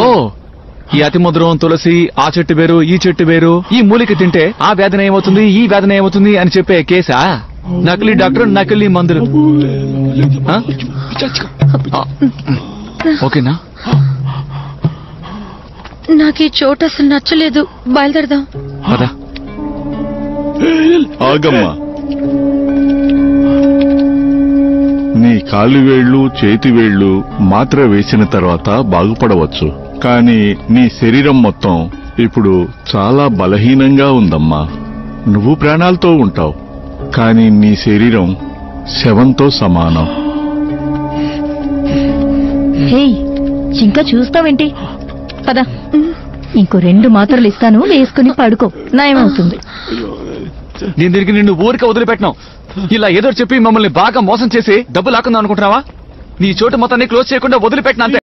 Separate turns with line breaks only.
ఓ ఈ అతి మధురం తులసి ఆ చెట్టు వేరు ఈ చెట్టు వేరు ఈ మూలిక తింటే ఆ వేదన ఏమవుతుంది ఈ వేదన ఏమవుతుంది అని చెప్పే కేసా నకిలీ డాక్టర్ నకిలీ మందులు ఓకేనా
నాకు ఈ చోటు అసలు నచ్చలేదు బయలుదేరదాం
అదా
ఆగమ్మా నీ కాలు వేళ్లు చేతి వేళ్లు మాత్ర వేసిన తర్వాత బాగుపడవచ్చు కానీ నీ శరీరం మొత్తం ఇప్పుడు చాలా బలహీనంగా ఉందమ్మా నువ్వు ప్రాణాలతో ఉంటావు కానీ నీ శరీరం శవంతో సమానం.
ఇంకా చూస్తావేంటి? పద, ఇంకో 2 మాత్రలు ఇస్తాను, వేసుకుని పడుకో, నయమవుతుంది.
నేను తిరిగి నిన్ను ఊరికే వదిలిపెట్టినావు. ఇలా ఏదో చెప్పి మమ్మల్ని బాగా మోసం చేసి డబ్బు లాక్కుందాం అనుకుంటున్నావా? నీ చోటు మొత్తాన్ని క్లోజ్ చేయకుండా వదిలిపెట్టిన అంతే.